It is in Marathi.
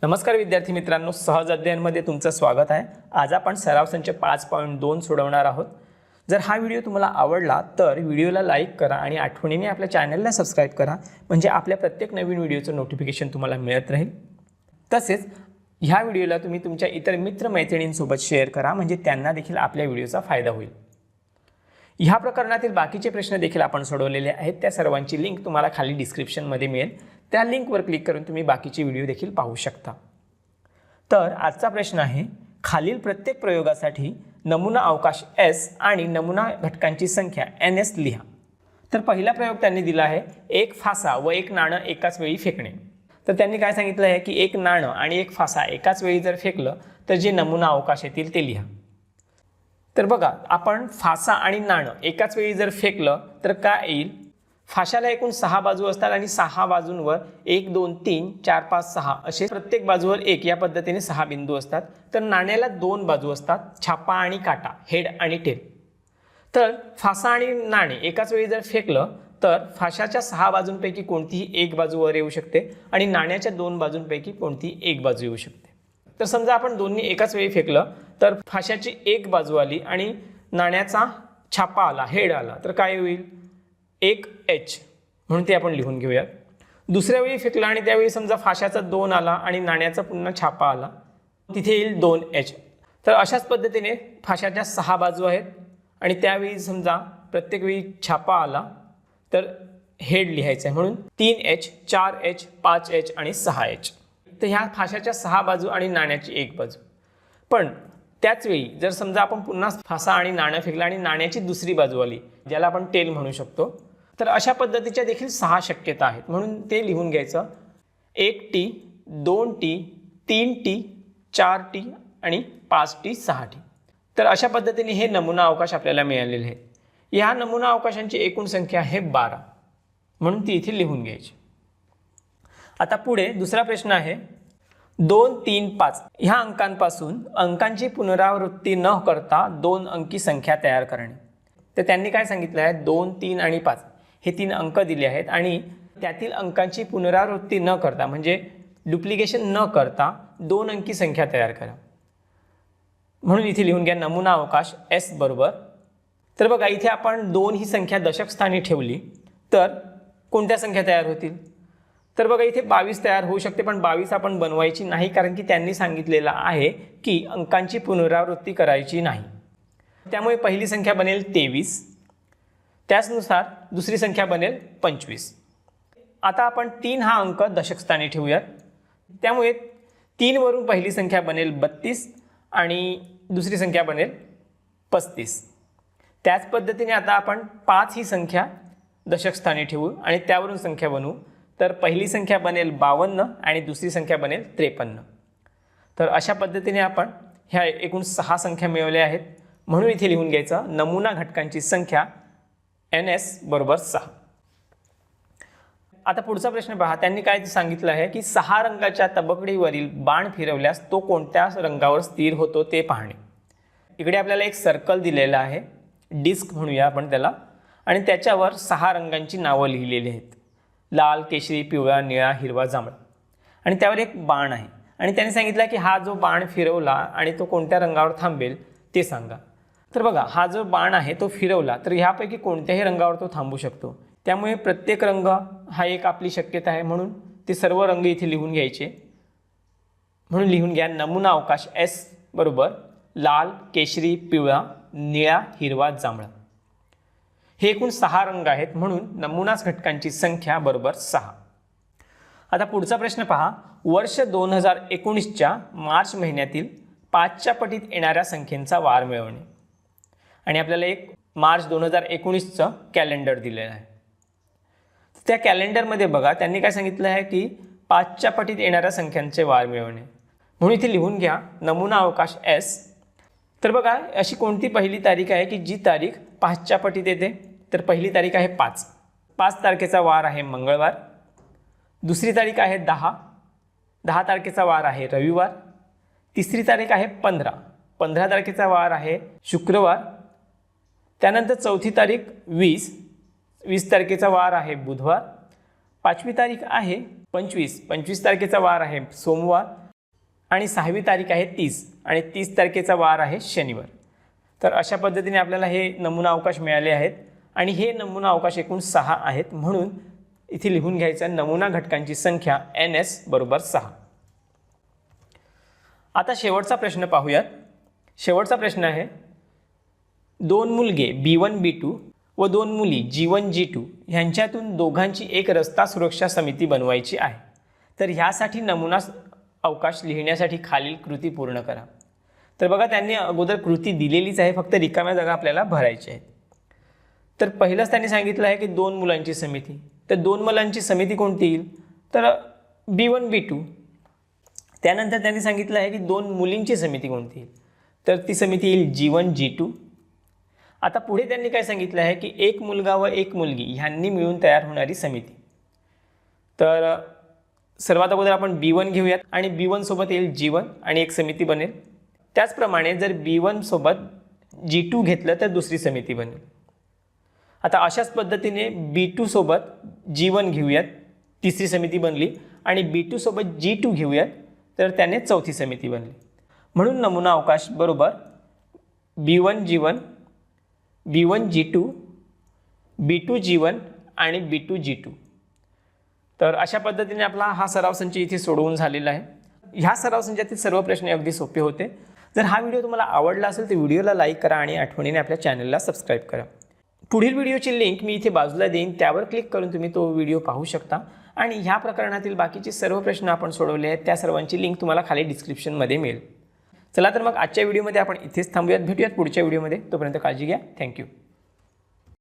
नमस्कार विद्यार्थी मित्रांनो, सहज अध्ययनमध्ये तुमचं स्वागत आहे। आज आपण सराव संच 5.2 सोडवणार आहोत। जर हा व्हिडिओ तुम्हाला आवडला तर व्हिडिओला लाईक करा आणि आठवणीने आपल्या चॅनलला सबस्क्राइब करा, म्हणजे आपल्या प्रत्येक नवीन व्हिडिओचं नोटिफिकेशन तुम्हाला मिळत राहील। तसेच ह्या व्हिडिओला तुम्ही तुमच्या इतर मित्रमैत्रिणींसोबत शेअर करा, म्हणजे त्यांना देखील आपल्या व्हिडिओचा फायदा होईल। ह्या प्रकरणातील बाकीचे प्रश्न देखील आपण सोडवलेले आहेत, त्या सर्वांची लिंक तुम्हाला खाली डिस्क्रिप्शनमध्ये मिळेल। त्या लिंकवर क्लिक करून तुम्ही बाकीचे व्हिडिओ देखील पाहू शकता। तर आजचा प्रश्न आहे, खालील प्रत्येक प्रयोगासाठी नमुना अवकाश S आणि नमुना घटकांची संख्या NS लिहा। तर पहिला प्रयोग त्यांनी दिला आहे, एक फासा व एक नाणं एकाच वेळी फेकणे। तर त्यांनी काय सांगितलं आहे की एक नाणं आणि एक फासा एकाच वेळी जर फेकलं तर जे नमुना अवकाश येतील ते लिहा। तर बघा, आपण फासा आणि नाणं एकाच वेळी जर फेकलं तर काय येईल? फाशाला एकूण 6 बाजू असतात आणि 6 बाजूंवर 1 2 3 4 5 6 असे प्रत्येक बाजूवर 1 या पद्धतीने 6 बिंदू असतात। तर नाण्याला 2 बाजू असतात, छापा आणि काटा, हेड आणि टेल। तर फासा आणि नाणे एकाच वेळी जर फेकलं तर फाशाच्या 6 बाजूंपैकी कोणतीही एक बाजू वर येऊ शकते आणि नाण्याच्या 2 बाजूंपैकी कोणतीही एक बाजू येऊ शकते। तर समजा आपण दोन्ही एकाच वेळी फेकलं तर फाशाची एक बाजू आली आणि नाण्याचा छापा आला, हेड आला, तर काय होईल? 1H म्हणून ते आपण लिहून घेऊया। दुसऱ्या वेळी फेकला आणि त्यावेळी समजा फाशाचा 2 आला आणि नाण्याचा पुन्हा छापा आला, तिथे येईल 2H। तर अशाच पद्धतीने फाशाच्या 6 बाजू आहेत आणि त्यावेळी समजा प्रत्येक वेळी छापा आला तर हेड लिहायचं आहे, म्हणून 3H 4H 5H आणि 6H। तर ह्या फाशाच्या 6 बाजू आणि नाण्याची एक बाजू। पण त्याच वेळी जर समजा आपण पुन्हा फासा आणि नाणं फेकलं आणि नाण्याची दुसरी बाजू आली, ज्याला आपण टेल म्हणू शकतो, तर अशा पद्धतीच्या देखील 6 शक्यता आहेत, म्हणून ते लिहून घ्यायचं। 1T 2T 3T 4T आणि 5T 6T। तर अशा पद्धतीने हे नमुना अवकाश आपल्याला मिळालेले आहेत। ह्या नमुना अवकाशांची एकूण संख्या आहे 12, म्हणून ती इथे लिहून घ्यायची। आता पुढे दुसरा प्रश्न आहे, 2 3 5 ह्या अंकांपासून अंकांची पुनरावृत्ती न करता 2 अंकी संख्या तयार करणे। तर त्यांनी काय सांगितलं आहे, 2 3 आणि 5 हे 3 अंक दिले आहेत आणि त्यातील अंकांची पुनरावृत्ती न करता म्हणजे डुप्लिकेशन न करता 2 अंकी संख्या तयार करा। म्हणून इथे लिहून घ्या नमुना अवकाश S बरोबर। तर बघा, इथे आपण 2 ही संख्या दशक स्थानी ठेवली तर कोणत्या संख्या तयार होतील? तर बघा, इथे 22 तयार होऊ शकते, पण 22 आपण बनवायची नाही, कारण की त्यांनी सांगितलेलं आहे की अंकांची पुनरावृत्ती करायची नाही। त्यामुळे पहिली संख्या बनेल 23, त्याचनुसार दुसरी संख्या बनेल 25। आता आपण 3 हा अंक दशक स्थानी ठेवूयात, त्यामुळे 3 वरून पहिली संख्या बनेल 32 आणि दुसरी संख्या बनेल 35। त्याच पद्धतीने आता आपण 5 ही संख्या दशक स्थानी ठेवू आणि त्यावरून संख्या बनवू, तर पहिली संख्या बनेल 52 आणि दुसरी संख्या बनेल 53। तर अशा पद्धतीने आपण ह्या एकूण 6 संख्या मिळवल्या आहेत, म्हणून इथे लिहून घ्यायचं नमुना घटकांची संख्या NS बरोबर 6। आता पुढचा प्रश्न पहा, त्यांनी काय सांगितलं आहे की 6 रंगाच्या तबकडीवरील बाण फिरवल्यास तो कोणत्या रंगावर स्थिर होतो ते पाहणे। इकडे आपल्याला एक सर्कल दिलेला आहे, डिस्क म्हणूया आपण त्याला, आणि त्याच्यावर 6 रंगांची नावं लिहिलेली आहेत, लाल, केशरी, पिवळा, निळा, हिरवा, जांभळा, आणि त्यावर एक बाण आहे आणि त्यांनी सांगितलं की हा जो बाण फिरवला आणि तो कोणत्या रंगावर थांबेल ते सांगा। तर बघा, हा जो बाण आहे तो फिरवला तर ह्यापैकी कोणत्याही रंगावर तो थांबू शकतो, त्यामुळे प्रत्येक रंग हा एक आपली शक्यता आहे, म्हणून ते सर्व रंग इथे लिहून घ्यायचे। म्हणून लिहून घ्या नमुना अवकाश S बरोबर लाल, केशरी, पिवळा, निळा, हिरवा, जांभळा। हे एकूण 6 रंग आहेत, म्हणून नमुना घटकांची संख्या बरोबर 6। आता पुढचा प्रश्न पहा, वर्ष 2019च्या मार्च महिन्यातील 5च्या पटीत येणाऱ्या संख्येचा वार मिळवणे। आणि आपल्याला एक मार्च 2019चं कॅलेंडर दिलेलं आहे। त्या कॅलेंडरमध्ये बघा, त्यांनी काय सांगितलं आहे की 5च्या पटीत येणाऱ्या संख्यांचे वार मिळवणे, म्हणून इथे लिहून घ्या नमुना अवकाश S। तर बघा, अशी कोणती पहिली तारीख आहे की जी तारीख 5च्या पटीत येते? तर पहिली तारीख आहे 5, 5 तारखेचा वार आहे मंगळवार। दुसरी तारीख आहे 10, 10 तारखेचा वार आहे रविवार। तिसरी तारीख आहे 15, 15 तारखेचा वार आहे शुक्रवार। त्यानंतर चौथी तारीख 20, 20 तारखेचा वार आहे बुधवार। 5वी तारीख आहे 25, 25 तारखेचा वार आहे सोमवार आणि 6वी तारीख आहे 30 आणि 30 तारखेचा वार आहे शनिवार. तर अशा पद्धतीने आपल्याला हे नमुना अवकाश मिळाले आहेत आणि हे नमुना अवकाश एकूण 6 आहेत. म्हणून इथे लिहून घ्यायचं नमुना घटकांची संख्या NS बरोबर 6. आता शेवटचा प्रश्न पाहूयात. शेवटचा प्रश्न आहे, 2 मुलगे B1 B2 व 2 मुली G1 G2 ह्यांच्यातून दोघांची एक रस्ता सुरक्षा समिती बनवायची आहे. तर ह्यासाठी नमुना अवकाश लिहिण्यासाठी खालील कृती पूर्ण करा. तर बघा, त्यांनी अगोदर कृती दिलेलीच आहे, फक्त रिकाम्या जागा आपल्याला भरायच्या आहेत. तर पहिलंच त्यांनी सांगितलं आहे की 2 मुलांची समिती. तर 2 मुलांची समिती कोणती येईल? तर B1 B2. त्यानंतर त्यांनी सांगितलं आहे की 2 मुलींची समिती कोणती येईल? तर ती समिती येईल G1 G2. आता पुढे त्यांनी काय सांगितलं आहे की 1 मुलगा व 1 मुलगी ह्यांनी मिळून तयार होणारी समिती. तर सर्वात अगोदर आपण B1 घेऊयात आणि B1 सोबत येईल G1 आणि एक समिती बनेल. त्याचप्रमाणे जर B1 सोबत G2 घेतलं तर दुसरी समिती बनेल. आता अशाच पद्धतीने B2 सोबत G1 घेऊयात, तिसरी समिती बनली आणि B2 सोबत G2 घेऊयात तर त्याने चौथी समिती बनली. म्हणून नमुना अवकाश बरोबर B1 G1, B1 G2, B2 G1 आणि B2 G2. तर अशा पद्धतीने आपला हा सराव संच इथे सोडवून झालेला आहे. ह्या सराव संचातील सर्व प्रश्न अगदी सोपे होते. जर हा व्हिडिओ तुम्हाला आवडला असेल तर व्हिडिओला लाईक करा आणि आठवणीने आपल्या चॅनलला सबस्क्राईब करा. पुढील व्हिडिओची लिंक मी इथे बाजूला देईन, त्यावर क्लिक करून तुम्ही तो व्हिडिओ पाहू शकता. आणि ह्या प्रकरणातील बाकीचे सर्व प्रश्न आपण सोडवले आहेत त्या सर्वांची लिंक तुम्हाला खाली डिस्क्रिप्शनमध्ये मिळेल. चला तर मग आजच्या व्हिडिओमध्ये आपण इथेच थांबूयात. भेटूयात पुढच्या व्हिडिओमध्ये. तोपर्यंत काळजी घ्या. थँक्यू.